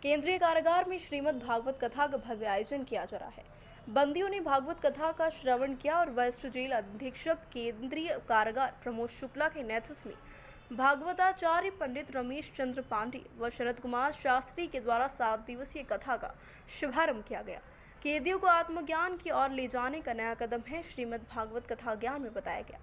केंद्रीय कारागार में श्रीमद् भागवत कथा का भव्य आयोजन किया जा रहा है। बंदियों ने भागवत कथा का श्रवण किया और वेस्ट जेल अधीक्षक केंद्रीय कारागार प्रमोद शुक्ला के नेतृत्व में भागवताचार्य पंडित रमेश चंद्र पांडे व शरद कुमार शास्त्री के द्वारा 7 दिवसीय कथा का शुभारंभ किया गया। कैदियों को आत्मज्ञान की ओर ले जाने का नया कदम है। श्रीमद् भागवत कथा ज्ञान में बताया गया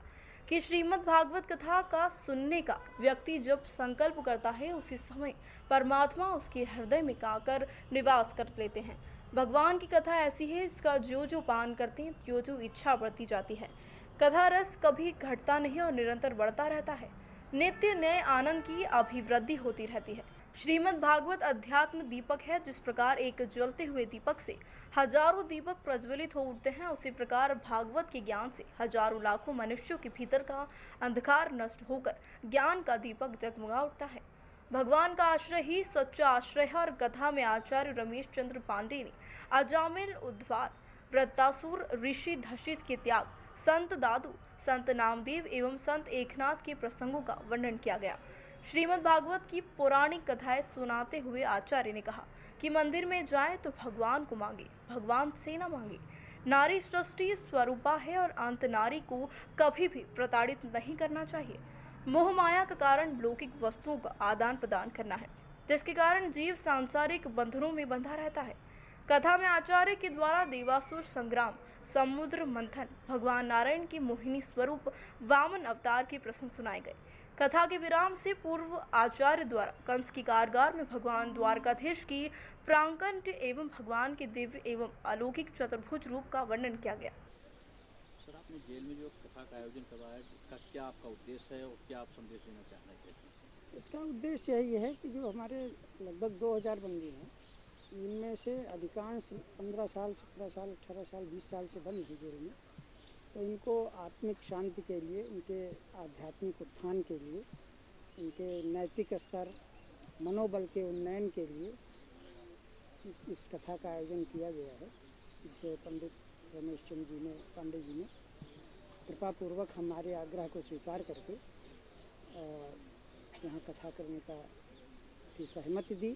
कि श्रीमद् भागवत कथा का सुनने का व्यक्ति जब संकल्प करता है उसी समय परमात्मा उसके हृदय में आकर निवास कर लेते हैं। भगवान की कथा ऐसी है, इसका जो जो पान करते हैं त्यों त्यों इच्छा बढ़ती जाती है। कथा रस कभी घटता नहीं और निरंतर बढ़ता रहता है। नित्य नए आनंद की अभिवृद्धि होती रहती है। श्रीमद् भागवत अध्यात्म दीपक है। जिस प्रकार एक जलते हुए दीपक से हजारों दीपक प्रज्वलित हो उठते हैं, उसी प्रकार भागवत के ज्ञान से हजारों लाखों मनुष्यों के भीतर का अंधकार नष्ट होकर ज्ञान का दीपक जगमगा उठता है। भगवान का आश्रय ही सच्चा आश्रय है और कथा में आचार्य रमेश चंद्र पांडे ने अजामिल उद्धार, वृत्तासुर ऋषि धशित के त्याग, संत दादू, संत नामदेव एवं संत एकनाथ के प्रसंगों का वर्णन किया गया। श्रीमद् भागवत की पौराणिक कथाएं सुनाते हुए आचार्य ने कहा कि मंदिर में जाए तो भगवान को मांगे, भगवान से न मांगे। नारी सृष्टि स्वरूपा है और अंत नारी को कभी भी प्रताड़ित नहीं करना चाहिए। मोह माया का कारण लौकिक वस्तुओं का आदान प्रदान करना है, जिसके कारण जीव सांसारिक बंधनों में बंधा रहता है। कथा में आचार्य के द्वारा देवासुर संग्राम, समुद्र मंथन, भगवान नारायण की मोहिनी स्वरूप वामन अवतार के प्रसंग सुनाए गए। कथा के विराम से पूर्व आचार्य द्वारा कंस की कारागार में भगवान द्वारकाधीश की प्रांकन एवं भगवान के दिव्य एवं अलौकिक चतुर्भुज रूप का वर्णन किया गया। सर, आपने जेल में जो कथा का आयोजन करवाया है, इसका क्या आपका उद्देश्य है और क्या आप संदेश देना चाह रहे हैं? इसका उद्देश्य यही है कि जो हमारे लगभग 2000 बंदी हैं, इनमें से अधिकांश 15 साल, 17 साल, 18 साल, 20 साल से बंद हैं जेल में। तो इनको आत्मिक शांति के लिए, इनके आध्यात्मिक उत्थान के लिए, इनके नैतिक स्तर, मनोबल के उन्नयन के लिए इस कथा का आयोजन किया गया है, जिसे पंडित रमेश चंद्र पांडे जी ने कृपापूर्वक हमारे आग्रह को स्वीकार करके यहाँ कथा करने की सहमति दी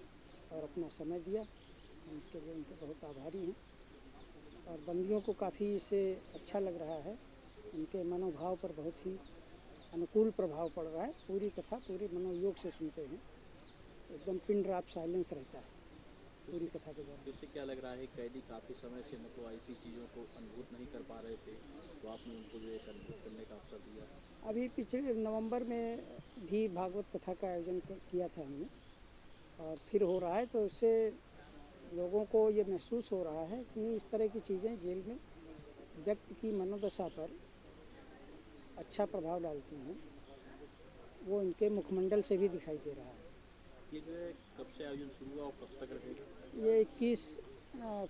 और अपना समय दिया। हम इसके लिए उनके बहुत आभारी हैं और बंदियों को काफ़ी इससे अच्छा लग रहा है। उनके मनोभाव पर बहुत ही अनुकूल प्रभाव पड़ रहा है। पूरी कथा पूरी मनोयोग से सुनते हैं, एकदम पिन ड्रॉप साइलेंस रहता है पूरी कथा के दौरान। इससे क्या लग रहा है, कैदी काफ़ी समय से मतलब ऐसी चीज़ों को अनुभूत नहीं कर पा रहे थे, तो आपने उनको जो एक अनुभूत करने का अवसर दिया। अभी पिछले नवंबर में भी भागवत कथा का आयोजन किया था हमने और फिर हो रहा है, तो उससे लोगों को ये महसूस हो रहा है कि इस तरह की चीज़ें जेल में व्यक्ति की मनोदशा पर अच्छा प्रभाव डालती हैं। वो इनके मुखमंडल से भी दिखाई दे रहा है। ये जो है कब से आयोजन शुरू हुआ और कब तक रहेगा? ये 21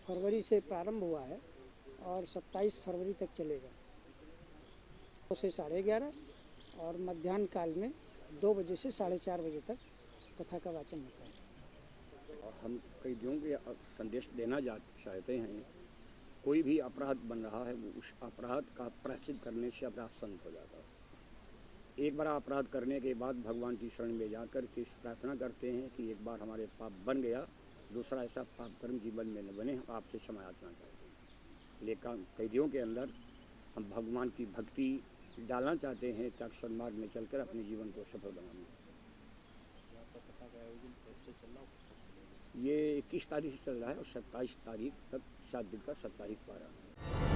फरवरी से प्रारंभ हुआ है और 27 फरवरी तक चलेगा। 2 से 11:30 और मध्याह्न काल में 2 बजे से 4:30 बजे तक कथा का वाचन होता है। और हम कैदियों को संदेश देना चाहते हैं, कोई भी अपराध बन रहा है, उस अपराध का प्रायश्चित करने से अपराध शांत हो जाता है। एक बार अपराध करने के बाद भगवान की शरण में जाकर के प्रार्थना करते हैं कि एक बार हमारे पाप बन गया, दूसरा ऐसा पाप कर्म जीवन में न बने, हम आपसे क्षमा याचना चाहते हैं। लेकिन कैदियों के अंदर हम भगवान की भक्ति डालना चाहते हैं ताकि सन्मार्ग में चलकर अपने जीवन को सफल बनाएं। कथा का आयोजन कब से चल रहा है? ये 21 तारीख से चल रहा है और 27 तारीख तक 7 दिन का साप्ताहिक पारायण है।